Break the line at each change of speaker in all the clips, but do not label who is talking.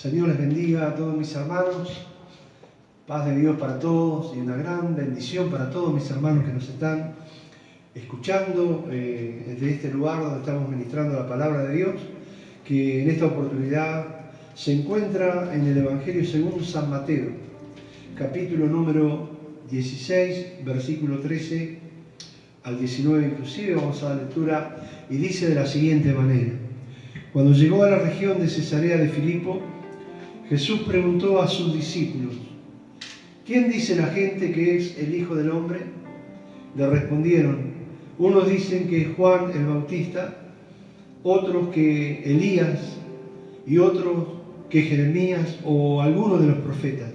Señor les bendiga a todos mis hermanos, paz de Dios para todos y una gran bendición para todos mis hermanos que nos están escuchando desde este lugar donde estamos ministrando la palabra de Dios, que en esta oportunidad se encuentra en el Evangelio según San Mateo, capítulo número 16, versículo 13 al 19 inclusive. Vamos a la lectura y dice de la siguiente manera: Cuando llegó a la región de Cesarea de Filipo, Jesús preguntó a sus discípulos: ¿quién dice la gente que es el Hijo del Hombre? Le respondieron: unos dicen que es Juan el Bautista, otros que Elías y otros que Jeremías o alguno de los profetas.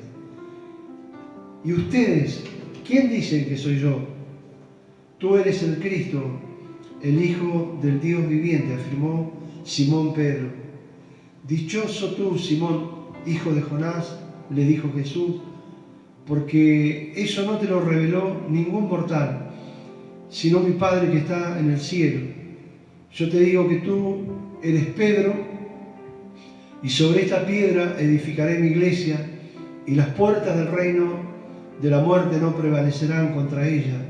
¿Y ustedes, quién dicen que soy yo? Tú eres el Cristo, el Hijo del Dios viviente, afirmó Simón Pedro. Dichoso tú, Simón, hijo de Jonás, le dijo Jesús, porque eso no te lo reveló ningún mortal, sino mi Padre que está en el cielo. Yo te digo que tú eres Pedro, y sobre esta piedra edificaré mi iglesia, y las puertas del reino de la muerte no prevalecerán contra ella.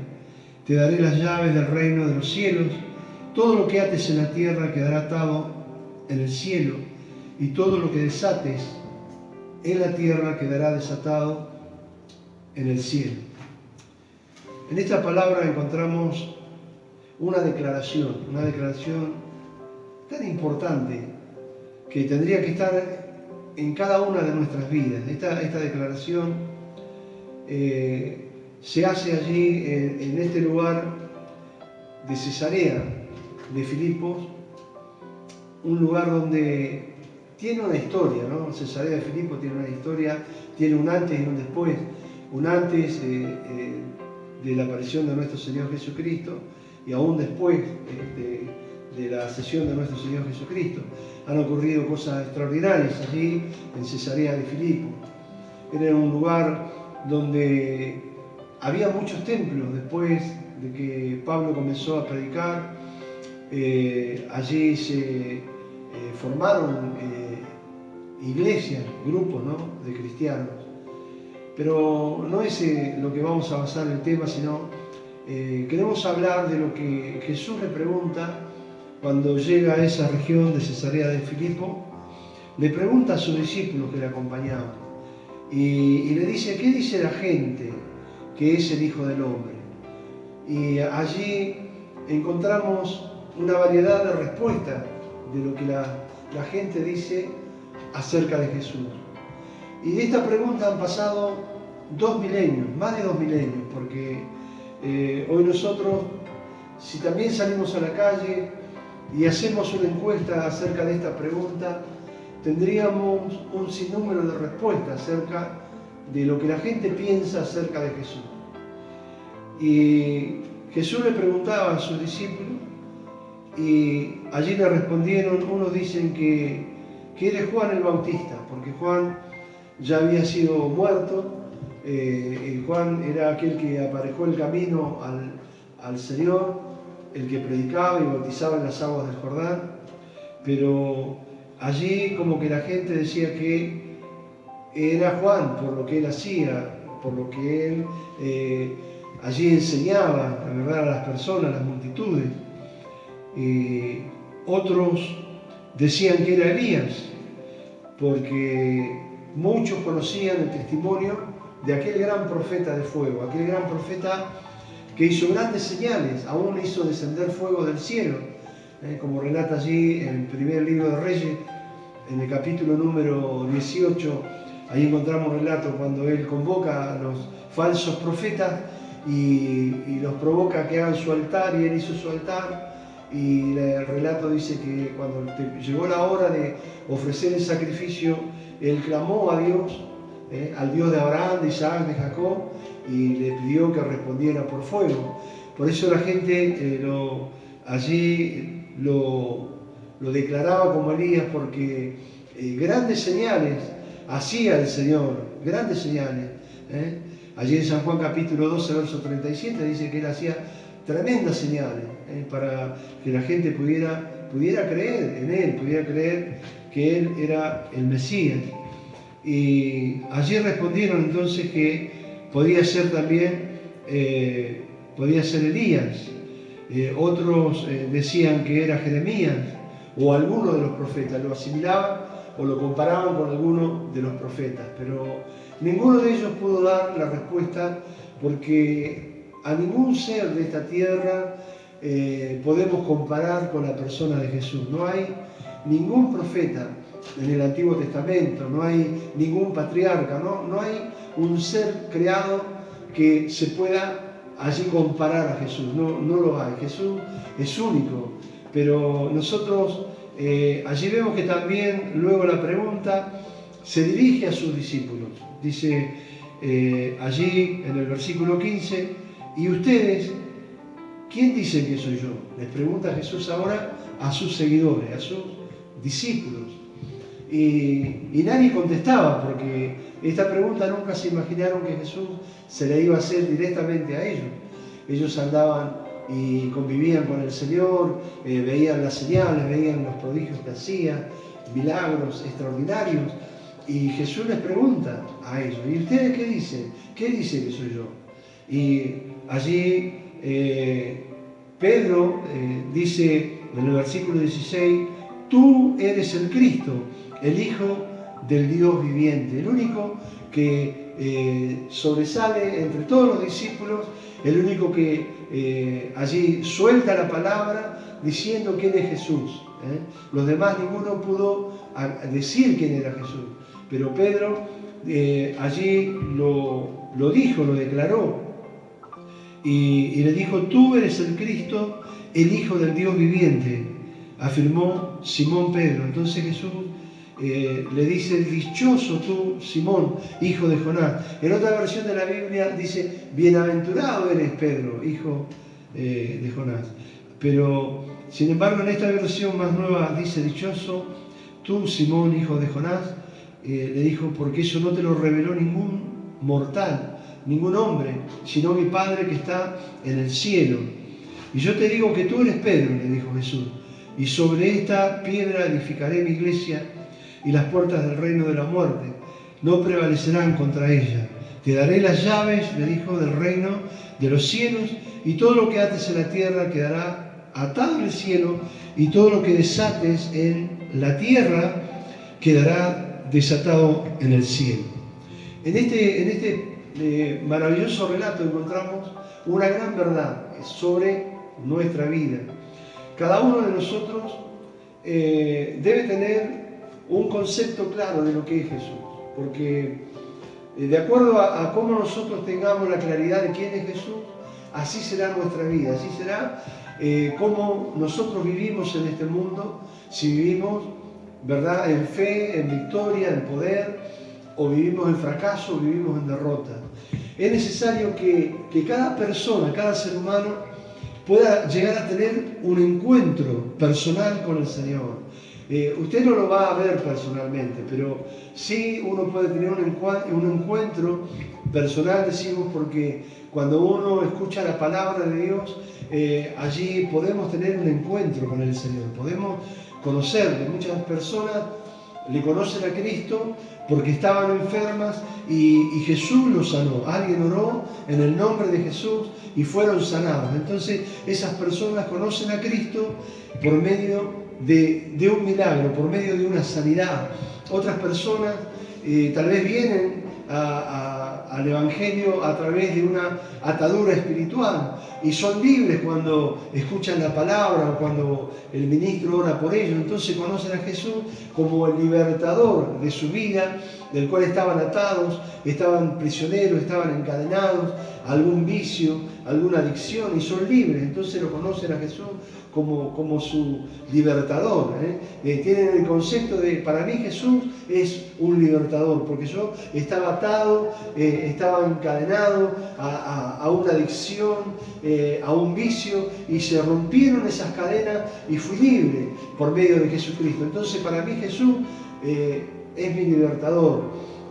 Te daré las llaves del reino de los cielos. Todo lo que ates en la tierra quedará atado en el cielo, y todo lo que desates en la tierra quedará desatado en el cielo. En esta palabra encontramos una declaración tan importante que tendría que estar en cada una de nuestras vidas. Esta declaración se hace allí en este lugar de Cesarea de Filipos, un lugar donde tiene una historia, ¿no? Cesarea de Filipos tiene una historia, tiene un antes y un después. Un antes de la aparición de nuestro Señor Jesucristo y aún después de la ascensión de nuestro Señor Jesucristo. Han ocurrido cosas extraordinarias allí en Cesarea de Filipos. Era un lugar donde había muchos templos. Después de que Pablo comenzó a predicar, allí se formaron iglesias, grupos, ¿no?, de cristianos. Pero no es lo que vamos a basar el tema, sino queremos hablar de lo que Jesús le pregunta cuando llega a esa región de Cesarea de Filipo. Le pregunta a sus discípulos que le acompañaban y le dice: ¿qué dice la gente que es el Hijo del Hombre? Y allí encontramos una variedad de respuestas de lo que la gente dice acerca de Jesús. Y de esta pregunta han pasado 2 milenios, más de 2 milenios, porque hoy nosotros, si también salimos a la calle y hacemos una encuesta acerca de esta pregunta, tendríamos un sinnúmero de respuestas acerca de lo que la gente piensa acerca de Jesús. Y Jesús le preguntaba a sus discípulos y allí le respondieron: unos dicen que eres Juan el Bautista, porque Juan ya había sido muerto. Juan era aquel que aparejó el camino al Señor, el que predicaba y bautizaba en las aguas del Jordán. Pero allí como que la gente decía que era Juan por lo que él hacía, por lo que él allí enseñaba, la verdad, a las personas, a las multitudes. Otros decían que era Elías, porque muchos conocían el testimonio de aquel gran profeta de fuego, aquel gran profeta que hizo grandes señales, aún hizo descender fuego del cielo, como relata allí en el primer libro de Reyes, en el capítulo número 18. Ahí encontramos un relato cuando él convoca a los falsos profetas y los provoca a que hagan su altar, y él hizo su altar. Y el relato dice que cuando llegó la hora de ofrecer el sacrificio, él clamó a Dios, al Dios de Abraham, de Isaac, de Jacob, y le pidió que respondiera por fuego. Por eso la gente allí lo declaraba como Elías, porque grandes señales hacía el Señor, grandes señales. Allí en San Juan capítulo 12, verso 37, dice que él hacía tremendas señales para que la gente pudiera creer en él, pudiera creer que él era el Mesías. Y allí respondieron entonces que podía ser también, podía ser Elías. Otros decían que era Jeremías o alguno de los profetas, lo asimilaban o lo comparaban con alguno de los profetas, pero ninguno de ellos pudo dar la respuesta, porque a ningún ser de esta tierra podemos comparar con la persona de Jesús. No hay ningún profeta en el Antiguo Testamento, no hay ningún patriarca, no hay un ser creado que se pueda allí comparar a Jesús, no lo hay. Jesús es único, pero nosotros allí vemos que también luego la pregunta se dirige a sus discípulos. Dice allí en el versículo 15, ¿y ustedes quién dicen que soy yo? Les pregunta Jesús ahora a sus seguidores, a sus discípulos. Y nadie contestaba, porque esta pregunta nunca se imaginaron que Jesús se la iba a hacer directamente a ellos. Ellos andaban y convivían con el Señor, veían las señales, veían los prodigios que hacía, milagros extraordinarios, y Jesús les pregunta a ellos, ¿y ustedes qué dicen? ¿Qué dice que soy yo? Y allí Pedro dice en el versículo 16, tú eres el Cristo, el Hijo del Dios viviente, el único que sobresale entre todos los discípulos, el único que allí suelta la palabra diciendo quién es Jesús. Los demás ninguno pudo decir quién era Jesús, pero Pedro allí lo dijo, lo declaró, y le dijo, tú eres el Cristo, el Hijo del Dios viviente, afirmó Simón Pedro. Entonces Jesús le dice, dichoso tú, Simón, hijo de Jonás. En otra versión de la Biblia dice, bienaventurado eres Pedro, hijo de Jonás. Pero, sin embargo, en esta versión más nueva dice, dichoso tú, Simón, hijo de Jonás. Le dijo, porque eso no te lo reveló ningún mortal, ningún hombre, sino mi Padre que está en el cielo. Y yo te digo que tú eres Pedro, le dijo Jesús, y sobre esta piedra edificaré mi iglesia, y las puertas del reino de la muerte no prevalecerán contra ella. Te daré las llaves, le dijo, del reino de los cielos, y todo lo que ates en la tierra quedará atado en el cielo, y todo lo que desates en la tierra quedará desatado en el cielo. En este maravilloso relato encontramos una gran verdad sobre nuestra vida. Cada uno de nosotros debe tener un concepto claro de lo que es Jesús, porque de acuerdo a cómo nosotros tengamos la claridad de quién es Jesús, así será nuestra vida, así será cómo nosotros vivimos en este mundo, si vivimos, ¿verdad?, en fe, en victoria, en poder, o vivimos en fracaso, o vivimos en derrota. Es necesario que cada persona, cada ser humano pueda llegar a tener un encuentro personal con el Señor. Usted no lo va a ver personalmente, pero sí uno puede tener un encuentro personal, decimos, porque cuando uno escucha la palabra de Dios, allí podemos tener un encuentro con el Señor, podemos conocerle. Muchas personas le conocen a Cristo porque estaban enfermas y Jesús los sanó. Alguien oró en el nombre de Jesús y fueron sanados. Entonces esas personas conocen a Cristo por medio de un milagro, por medio de una sanidad. Otras personas tal vez vienen al Evangelio a través de una atadura espiritual y son libres cuando escuchan la palabra o cuando el ministro ora por ellos. Entonces conocen a Jesús como el libertador de su vida, del cual estaban atados, estaban prisioneros, estaban encadenados a algún vicio, alguna adicción, y son libres. Entonces lo conocen a Jesús como su libertador. Tienen el concepto de, para mí Jesús es un libertador, porque yo estaba atado, estaba encadenado a una adicción, a un vicio, y se rompieron esas cadenas y fui libre por medio de Jesucristo. Entonces para mí Jesús es mi libertador.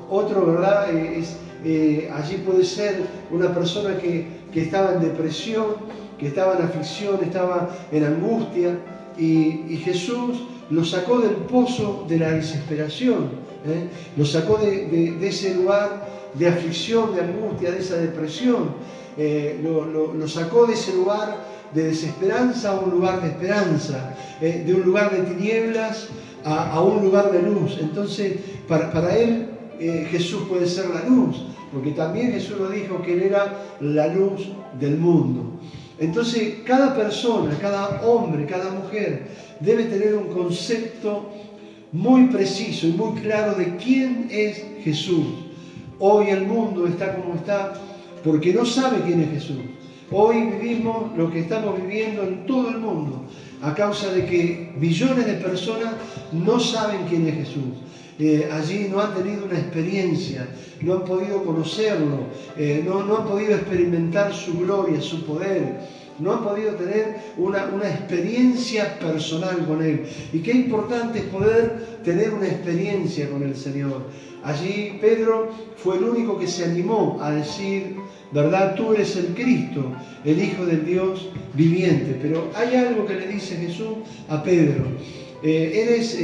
Otro, ¿verdad? Allí puede ser una persona que estaba en depresión, que estaba en aflicción, estaba en angustia, y Jesús lo sacó del pozo de la desesperación, lo sacó de ese lugar de aflicción, de angustia, de esa depresión, lo sacó de ese lugar de desesperanza a un lugar de esperanza, de un lugar de tinieblas a un lugar de luz. Entonces, para él, Jesús puede ser la luz, porque también Jesús lo dijo que Él era la luz del mundo. Entonces, cada persona, cada hombre, cada mujer debe tener un concepto muy preciso y muy claro de quién es Jesús. Hoy el mundo está como está porque no sabe quién es Jesús. Hoy vivimos lo que estamos viviendo en todo el mundo a causa de que millones de personas no saben quién es Jesús. Allí no han tenido una experiencia, no han podido conocerlo, no han podido experimentar su gloria, su poder, no han podido tener una experiencia personal con Él. Y qué importante es poder tener una experiencia con el Señor. Allí Pedro fue el único que se animó a decir, ¿verdad? Tú eres el Cristo, el Hijo del Dios viviente. Pero hay algo que le dice Jesús a Pedro. Eres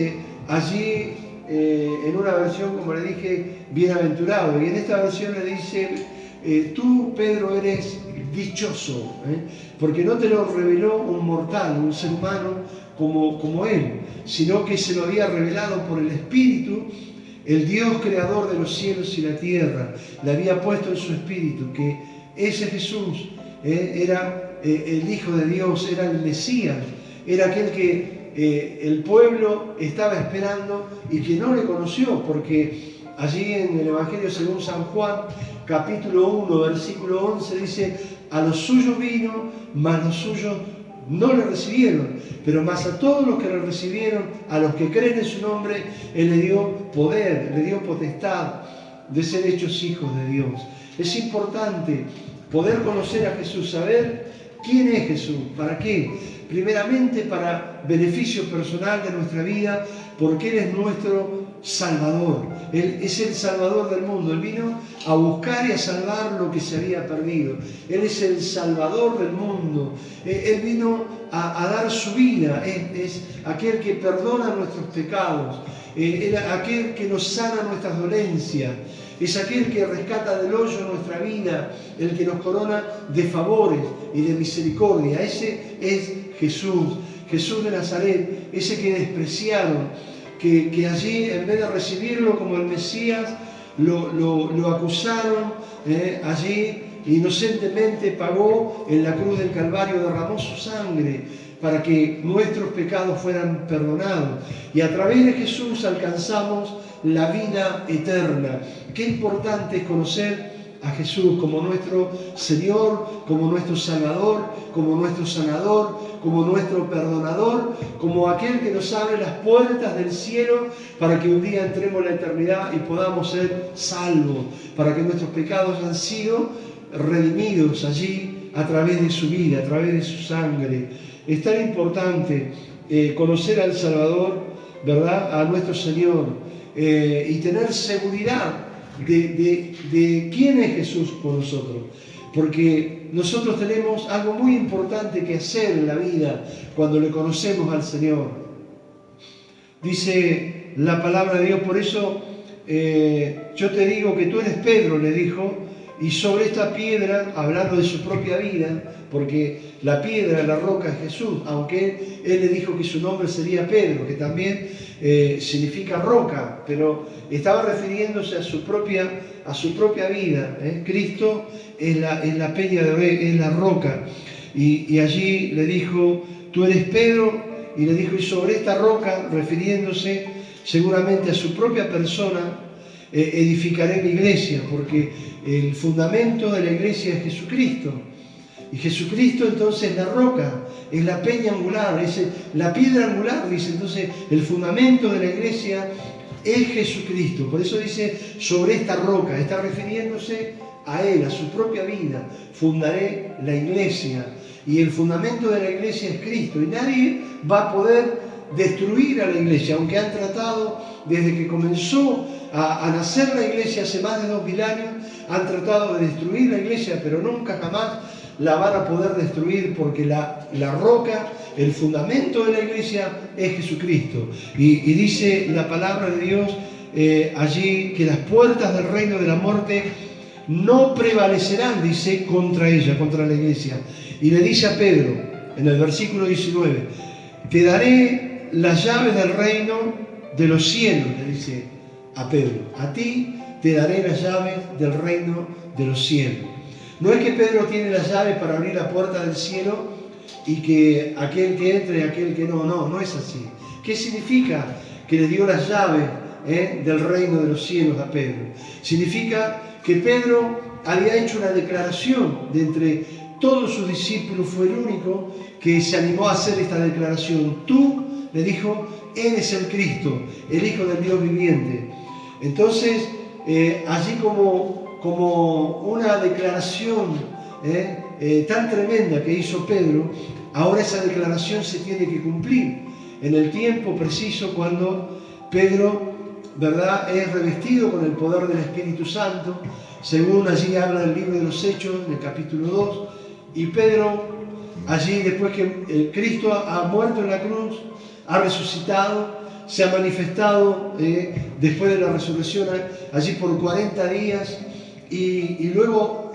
allí, en una versión, como le dije, bienaventurado. Y en esta versión le dice, tú, Pedro, eres dichoso, porque no te lo reveló un mortal, un ser humano como él, sino que se lo había revelado por el Espíritu. El Dios creador de los cielos y la tierra le había puesto en su espíritu que ese Jesús era el Hijo de Dios, era el Mesías, era aquel que el pueblo estaba esperando y que no le conoció, porque allí en el Evangelio según San Juan, capítulo 1, versículo 11, dice, a los suyos vino, mas los suyos no le recibieron, pero más a todos los que le recibieron, a los que creen en su nombre, Él le dio poder, le dio potestad de ser hechos hijos de Dios. Es importante poder conocer a Jesús, saber quién es Jesús, ¿para qué? Primeramente para beneficio personal de nuestra vida, porque Él es nuestro Salvador. Él es el Salvador del mundo. Él vino a buscar y a salvar lo que se había perdido. Él es el Salvador del mundo. Él vino a dar su vida. Es aquel que perdona nuestros pecados. Es aquel que nos sana nuestras dolencias. Es aquel que rescata del hoyo nuestra vida, el que nos corona de favores y de misericordia. Ese es Jesús, Jesús de Nazaret, ese que despreciaron, que allí en vez de recibirlo como el Mesías, lo acusaron, allí inocentemente pagó en la cruz del Calvario, derramó su sangre para que nuestros pecados fueran perdonados. Y a través de Jesús alcanzamos la vida eterna. Qué importante es conocer a Jesús como nuestro Señor, como nuestro Salvador, como nuestro sanador, como nuestro perdonador, como aquel que nos abre las puertas del cielo para que un día entremos en la eternidad y podamos ser salvos, para que nuestros pecados han sido redimidos allí a través de su vida, a través de su sangre. Es tan importante conocer al Salvador, ¿verdad?, a nuestro Señor, y tener seguridad de quién es Jesús por nosotros, porque nosotros tenemos algo muy importante que hacer en la vida cuando le conocemos al Señor. Dice la palabra de Dios, por eso yo te digo que tú eres Pedro, le dijo, y sobre esta piedra, hablando de su propia vida, porque la piedra, la roca es Jesús, aunque él le dijo que su nombre sería Pedro, que también significa roca, pero estaba refiriéndose a su propia vida. Cristo es la peña de Oreb, es la roca. Y allí le dijo, tú eres Pedro, y le dijo, y sobre esta roca, refiriéndose seguramente a su propia persona, edificaré mi iglesia, porque el fundamento de la iglesia es Jesucristo. Y Jesucristo entonces es la roca, es la peña angular, es la piedra angular, dice. Entonces el fundamento de la iglesia es Jesucristo. Por eso dice sobre esta roca, está refiriéndose a Él, a su propia vida. Fundaré la iglesia. Y el fundamento de la iglesia es Cristo. Y nadie va a poder destruir a la iglesia, aunque han tratado desde que comenzó a nacer la iglesia hace más de 2000 años, han tratado de destruir la iglesia, pero nunca jamás la van a poder destruir, porque la roca, el fundamento de la iglesia es Jesucristo. Y dice la palabra de Dios allí que las puertas del reino de la muerte no prevalecerán, dice, contra ella, contra la iglesia. Y le dice a Pedro, en el versículo 19, te daré las llaves del reino de los cielos, le dice a Pedro, a ti te daré las llaves del reino de los cielos. No es que Pedro tiene las llaves para abrir la puerta del cielo y que aquel que entre y aquel que no es así. ¿Qué significa que le dio las llaves del reino de los cielos a Pedro? Significa que Pedro había hecho una declaración de entre todos sus discípulos, fue el único que se animó a hacer esta declaración. Tú, le dijo, eres el Cristo, el Hijo del Dios viviente. Entonces, allí como una declaración tan tremenda que hizo Pedro, ahora esa declaración se tiene que cumplir en el tiempo preciso cuando Pedro, ¿verdad?, es revestido con el poder del Espíritu Santo, según allí habla el libro de los Hechos, en el capítulo 2, y Pedro, allí después que Cristo ha muerto en la cruz, ha resucitado, se ha manifestado después de la resurrección allí por 40 días, y luego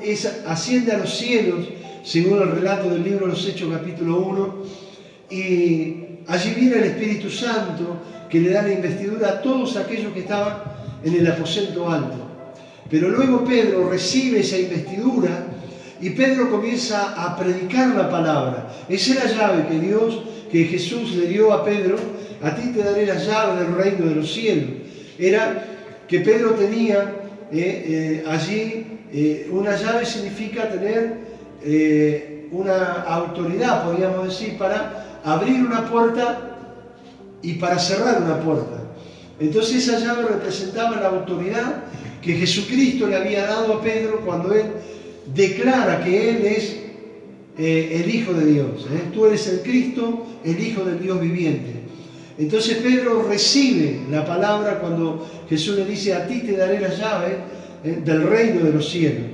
asciende a los cielos, según el relato del libro de los Hechos, capítulo 1, y allí viene el Espíritu Santo, que le da la investidura a todos aquellos que estaban en el aposento alto. Pero luego Pedro recibe esa investidura y Pedro comienza a predicar la palabra. Esa es la llave que Jesús le dio a Pedro. A ti te daré la llave del reino de los cielos. Era que Pedro tenía allí una llave, significa tener una autoridad, podríamos decir, para abrir una puerta y para cerrar una puerta. Entonces esa llave representaba la autoridad que Jesucristo le había dado a Pedro cuando él declara que él es el Hijo de Dios. Tú eres el Cristo, el Hijo del Dios viviente. Entonces Pedro recibe la palabra cuando Jesús le dice, a ti te daré la llave del reino de los cielos.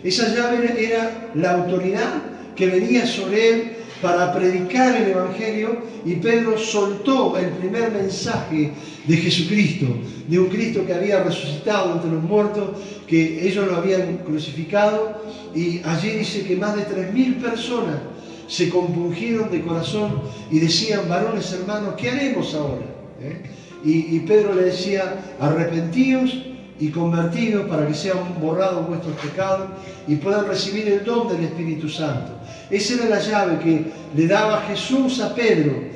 Esa llave era la autoridad que venía sobre él para predicar el Evangelio, y Pedro soltó el primer mensaje de Jesucristo, de un Cristo que había resucitado entre los muertos, que ellos lo habían crucificado, y allí dice que más de 3.000 personas se compungieron de corazón y decían, varones hermanos, ¿qué haremos ahora? Y Pedro le decía, arrepentíos y convertidos para que sean borrados vuestros pecados y puedan recibir el don del Espíritu Santo. Esa era la llave que le daba Jesús a Pedro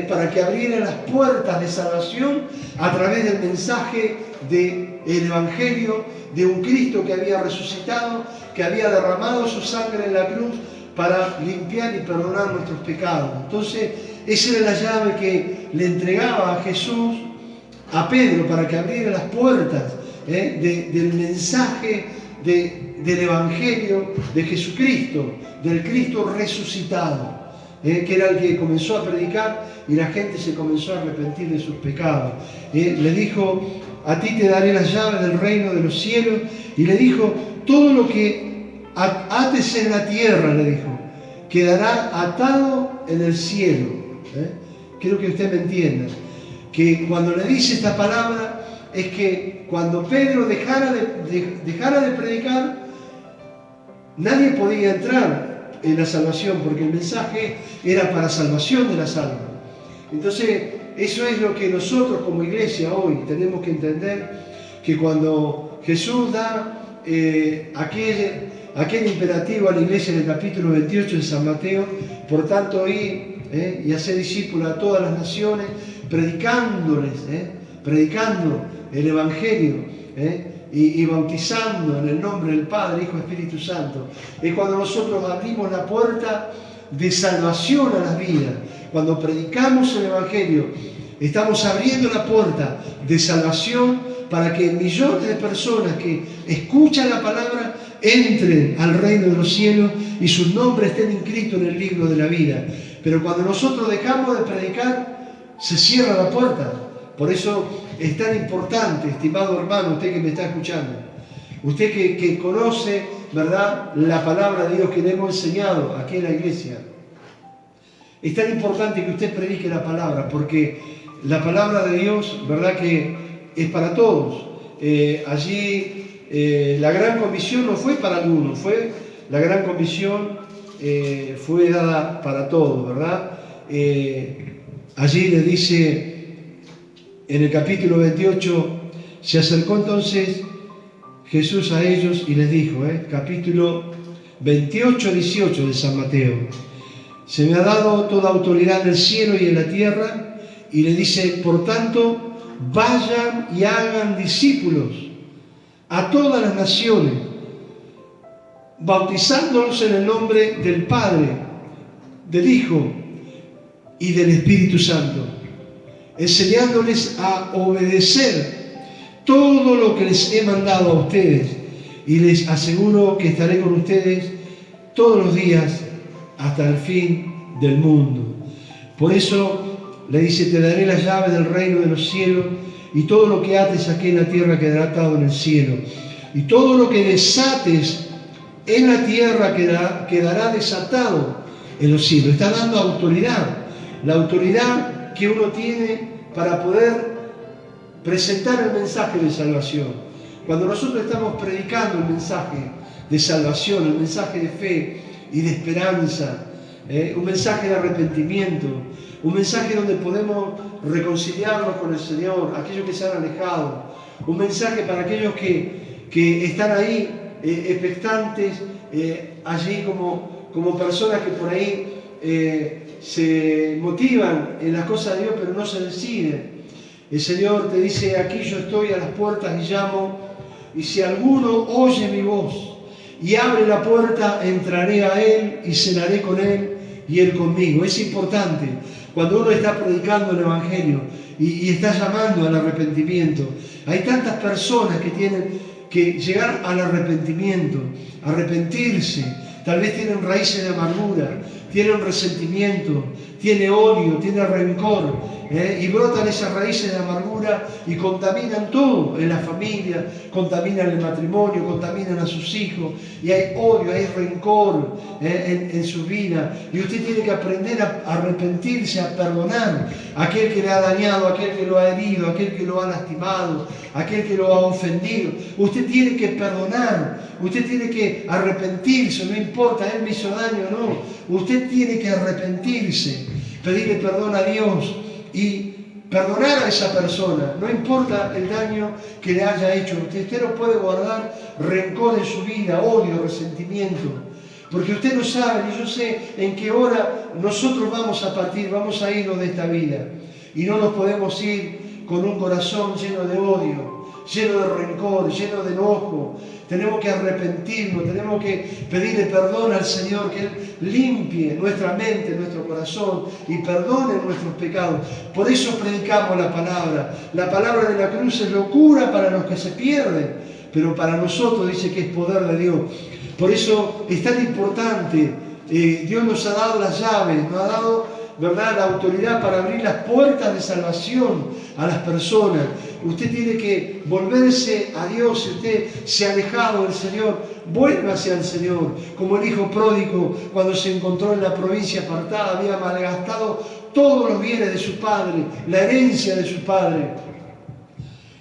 para que abriera las puertas de salvación a través del mensaje del Evangelio de un Cristo que había resucitado, que había derramado su sangre en la cruz para limpiar y perdonar nuestros pecados. Entonces, esa era la llave que le entregaba a Jesús a Pedro para que abriera las puertas del mensaje del Evangelio de Jesucristo, del Cristo resucitado, que era el que comenzó a predicar y la gente se comenzó a arrepentir de sus pecados. Le dijo, a ti te daré las llaves del reino de los cielos, y le dijo, todo lo que ates en la tierra, le dijo, quedará atado en el cielo. Quiero que usted me entienda, que cuando le dice esta palabra, es que cuando Pedro dejara de predicar, nadie podía entrar en la salvación, porque el mensaje era para salvación de las almas. Entonces, eso es lo que nosotros como iglesia hoy tenemos que entender, que cuando Jesús da aquel imperativo a la iglesia en el capítulo 28 de San Mateo, por tanto, ir y hacer discípulos a todas las naciones, predicando el Evangelio y bautizando en el nombre del Padre, Hijo y Espíritu Santo. Es cuando nosotros abrimos la puerta de salvación a las vidas. Cuando predicamos el Evangelio, estamos abriendo la puerta de salvación para que millones de personas que escuchan la palabra entren al reino de los cielos y sus nombres estén inscritos en el libro de la vida. Pero cuando nosotros dejamos de predicar, se cierra la puerta. Por eso es tan importante, estimado hermano, usted que me está escuchando, usted que conoce ¿verdad?, la palabra de Dios que le hemos enseñado aquí en la iglesia. Es tan importante que usted predique la palabra, porque la palabra de Dios, ¿verdad?, que es para todos. Allí la gran comisión no fue para algunos, la gran comisión fue dada para todos, ¿verdad? Allí le dice en el capítulo 28, se acercó entonces Jesús a ellos y les dijo, capítulo 28, 18 de San Mateo, se me ha dado toda autoridad en el cielo y en la tierra, y le dice, por tanto, vayan y hagan discípulos a todas las naciones, bautizándolos en el nombre del Padre, del Hijo y del Espíritu Santo, enseñándoles a obedecer todo lo que les he mandado a ustedes, y les aseguro que estaré con ustedes todos los días hasta el fin del mundo. Por eso le dice, te daré las llaves del reino de los cielos, y todo lo que ates aquí en la tierra quedará atado en el cielo, y todo lo que desates en la tierra quedará desatado en los cielos. Está dando autoridad, la autoridad que uno tiene para poder presentar el mensaje de salvación. Cuando nosotros estamos predicando el mensaje de salvación, el mensaje de fe y de esperanza, un mensaje de arrepentimiento, un mensaje donde podemos reconciliarnos con el Señor, aquellos que se han alejado, un mensaje para aquellos que están ahí expectantes, allí como personas que por ahí se motivan en las cosas de Dios pero no se deciden. El Señor te dice, aquí yo estoy a las puertas y llamo, y si alguno oye mi voz y abre la puerta, entraré a él y cenaré con él y él conmigo. Es importante cuando uno está predicando el Evangelio y está llamando al arrepentimiento. Hay tantas personas que tienen que llegar al arrepentimiento, arrepentirse. Tal vez tienen raíces de amargura, tienen resentimiento, tiene odio, tiene rencor, y brotan esas raíces de amargura y contaminan todo en la familia, contaminan el matrimonio, contaminan a sus hijos, y hay odio, hay rencor en su vida. Y usted tiene que aprender a arrepentirse, a perdonar a aquel que le ha dañado, a aquel que lo ha herido, a aquel que lo ha lastimado, a aquel que lo ha ofendido. Usted tiene que perdonar, usted tiene que arrepentirse, no importa, él me hizo daño o no. Usted tiene que arrepentirse, pedirle perdón a Dios y perdonar a esa persona, no importa el daño que le haya hecho. Usted no puede guardar rencor en su vida, odio, resentimiento, porque usted no sabe, ni yo sé en qué hora nosotros vamos a partir, vamos a irnos de esta vida, y no nos podemos ir con un corazón lleno de odio, lleno de rencor, lleno de enojo. Tenemos que arrepentirnos, tenemos que pedirle perdón al Señor, que Él limpie nuestra mente, nuestro corazón y perdone nuestros pecados. Por eso predicamos la palabra. La palabra de la cruz es locura para los que se pierden, pero para nosotros dice que es poder de Dios. Por eso es tan importante, Dios nos ha dado las llaves, nos ha dado, ¿verdad?, la autoridad para abrir las puertas de salvación a las personas. Usted tiene que volverse a Dios. Si usted se ha alejado del Señor, vuélvase al Señor. Como el hijo pródigo, cuando se encontró en la provincia apartada, había malgastado todos los bienes de su padre, la herencia de su padre,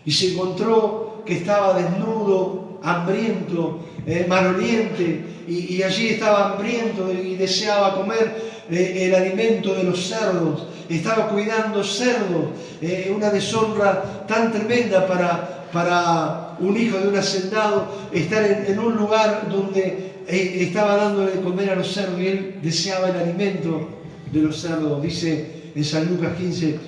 y se encontró que estaba desnudo, hambriento, maloliente, y allí estaba hambriento y deseaba comer el alimento de los cerdos. Estaba cuidando cerdos, una deshonra tan tremenda para un hijo de un hacendado, estar en un lugar donde estaba dándole de comer a los cerdos, y él deseaba el alimento de los cerdos. Dice en San Lucas 15,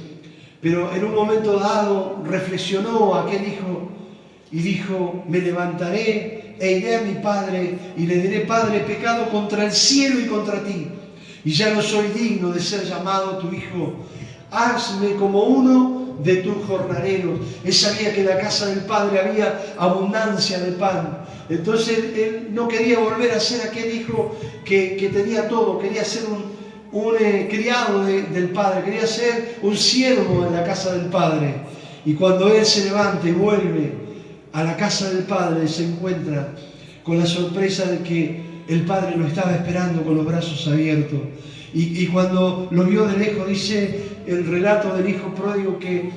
pero en un momento dado reflexionó aquel hijo y dijo, me levantaré e iré a mi padre y le diré, Padre, he pecado contra el cielo y contra ti, y ya no soy digno de ser llamado tu hijo. Hazme como uno de tus jornaleros. Él sabía que en la casa del Padre había abundancia de pan. Entonces él no quería volver a ser aquel hijo que tenía todo. Quería ser un criado del Padre. Quería ser un siervo en la casa del Padre. Y cuando él se levanta y vuelve a la casa del Padre, se encuentra con la sorpresa de que el padre lo estaba esperando con los brazos abiertos. Y cuando lo vio de lejos, dice el relato del hijo pródigo que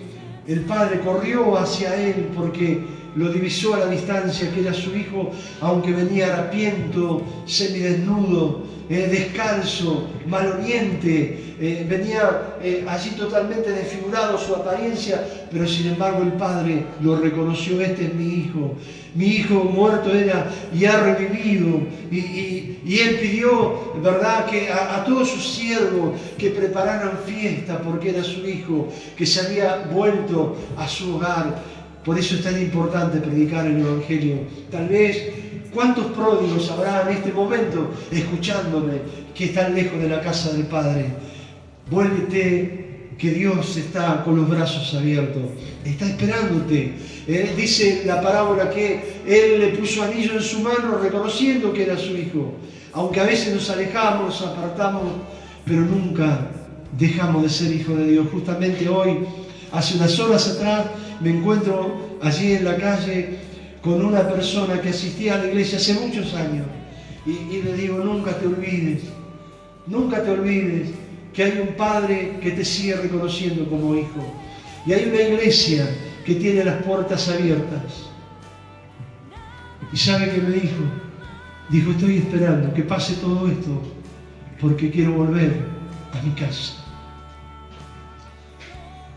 el padre corrió hacia él porque lo divisó a la distancia, que era su hijo, aunque venía harapiento, semidesnudo, descalzo, maloliente, venía allí totalmente desfigurado su apariencia, pero sin embargo el padre lo reconoció: este es mi hijo muerto era y ha revivido. Y él pidió, ¿verdad?, que a todos sus siervos que prepararan fiesta porque era su hijo, que se había vuelto a su hogar. Por eso es tan importante predicar el Evangelio. Tal vez, ¿cuántos pródigos habrá en este momento escuchándome que están lejos de la casa del Padre? Vuélvete, que Dios está con los brazos abiertos, está esperándote. Dice la parábola que Él le puso anillo en su mano reconociendo que era su hijo. Aunque a veces nos alejamos, nos apartamos, pero nunca dejamos de ser hijos de Dios. Justamente hoy, hace unas horas atrás, me encuentro allí en la calle con una persona que asistía a la iglesia hace muchos años y le digo: nunca te olvides que hay un Padre que te sigue reconociendo como hijo, y hay una iglesia que tiene las puertas abiertas. ¿Y sabe qué me dijo? Dijo: estoy esperando que pase todo esto porque quiero volver a mi casa.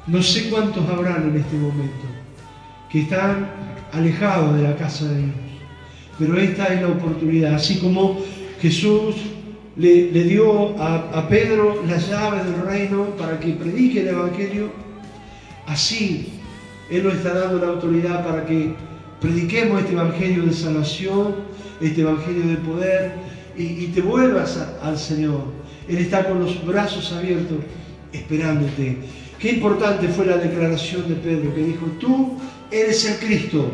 No sé cuántos habrán en este momento que están alejados de la casa de Dios, pero esta es la oportunidad. Así como Jesús le dio a Pedro las llaves del reino para que predique el Evangelio, así Él nos está dando la autoridad para que prediquemos este Evangelio de salvación, este Evangelio de poder, y te vuelvas al Señor. Él está con los brazos abiertos esperándote. Qué importante fue la declaración de Pedro, que dijo: tú eres el Cristo,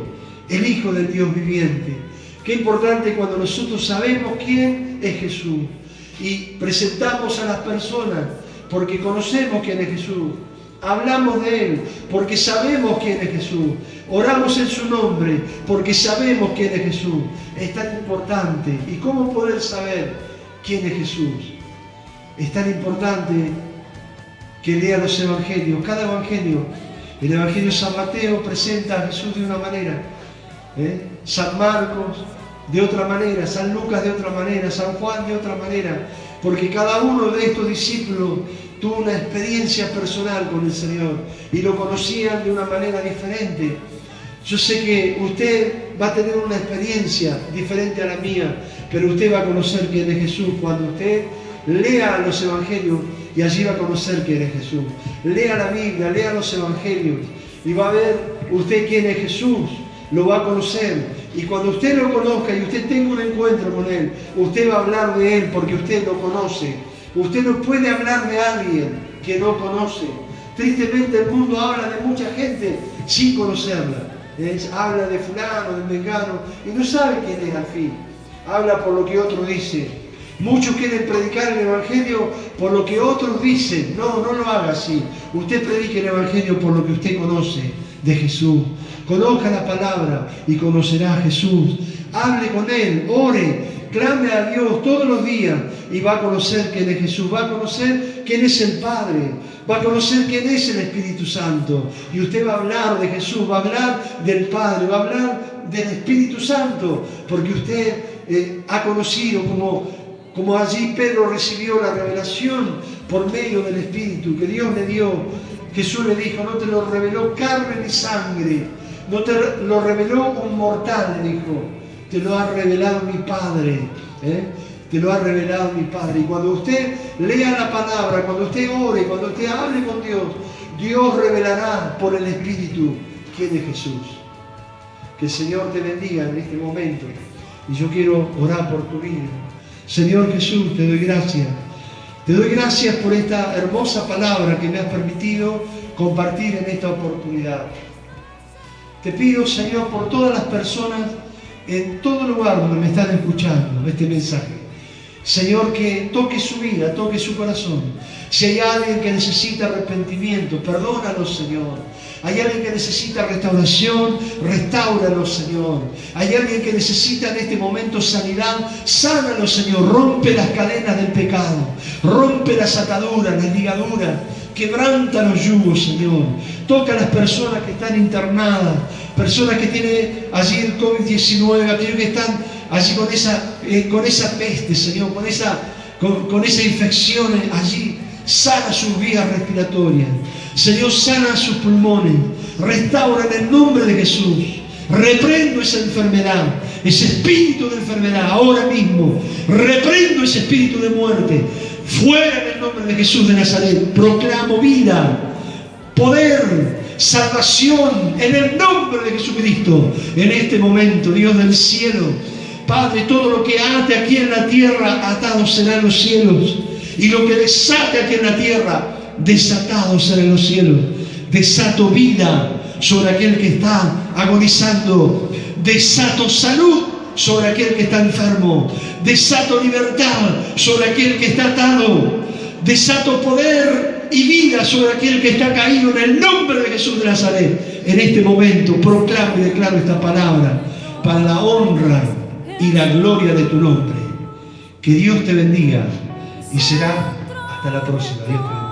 el Hijo del Dios viviente. Qué importante cuando nosotros sabemos quién es Jesús y presentamos a las personas porque conocemos quién es Jesús. Hablamos de Él porque sabemos quién es Jesús. Oramos en su nombre porque sabemos quién es Jesús. Es tan importante. ¿Y cómo poder saber quién es Jesús? Es tan importante que lea los evangelios. Cada evangelio, el evangelio de San Mateo presenta a Jesús de una manera, San Marcos de otra manera, San Lucas de otra manera, San Juan de otra manera, porque cada uno de estos discípulos tuvo una experiencia personal con el Señor y lo conocían de una manera diferente. Yo sé que usted va a tener una experiencia diferente a la mía, pero usted va a conocer quién es Jesús cuando usted lea los evangelios, y allí va a conocer quién es Jesús. Lea la Biblia, lea los evangelios y va a ver usted quién es Jesús, lo va a conocer. Y cuando usted lo conozca y usted tenga un encuentro con Él, usted va a hablar de Él porque usted lo conoce. Usted no puede hablar de alguien que no conoce. Tristemente el mundo habla de mucha gente sin conocerla. Habla de fulano, de mengano, y no sabe quién es al fin. Habla por lo que otro dice. Muchos quieren predicar el Evangelio por lo que otros dicen. No, no lo haga así. Usted predique el Evangelio por lo que usted conoce de Jesús. Conozca la palabra y conocerá a Jesús. Hable con Él, ore, clame a Dios todos los días y va a conocer quién es Jesús. Va a conocer quién es el Padre. Va a conocer quién es el Espíritu Santo. Y usted va a hablar de Jesús, va a hablar del Padre, va a hablar del Espíritu Santo, porque usted ha conocido como allí Pedro recibió la revelación por medio del Espíritu que Dios le dio. Jesús le dijo: no te lo reveló carne ni sangre, no te lo reveló un mortal, le dijo, te lo ha revelado mi Padre. Te lo ha revelado mi Padre. Y cuando usted lea la palabra, cuando usted ore, cuando usted hable con Dios, Dios revelará por el Espíritu quién es Jesús. Que el Señor te bendiga en este momento. Y yo quiero orar por tu vida. Señor Jesús, te doy gracias. Te doy gracias por esta hermosa palabra que me has permitido compartir en esta oportunidad. Te pido, Señor, por todas las personas en todo lugar donde me están escuchando este mensaje. Señor, que toque su vida, toque su corazón. Si hay alguien que necesita arrepentimiento, perdónalo, Señor. Hay alguien que necesita restauración, restáuralo, Señor. Hay alguien que necesita en este momento sanidad, sánalo, Señor. Rompe las cadenas del pecado, rompe las ataduras, las ligaduras, quebranta los yugos, Señor. Toca a las personas que están internadas, personas que tienen allí el COVID-19, aquellos que están allí con esa peste, Señor, con esa infección allí. Sana sus vías respiratorias. Señor, sana sus pulmones. Restaura en el nombre de Jesús. Reprendo esa enfermedad, ese espíritu de enfermedad ahora mismo. Reprendo ese espíritu de muerte. Fuera en el nombre de Jesús de Nazaret. Proclamo vida, poder, salvación en el nombre de Jesucristo. En este momento, Dios del cielo, Padre, todo lo que ate aquí en la tierra, atado será en los cielos. Y lo que desate aquí en la tierra, desatado será en los cielos. Desato vida sobre aquel que está agonizando. Desato salud sobre aquel que está enfermo. Desato libertad sobre aquel que está atado. Desato poder y vida sobre aquel que está caído en el nombre de Jesús de Nazaret. En este momento proclamo y declaro esta palabra para la honra y la gloria de tu nombre. Que Dios te bendiga y será hasta la próxima. Dios te bendiga.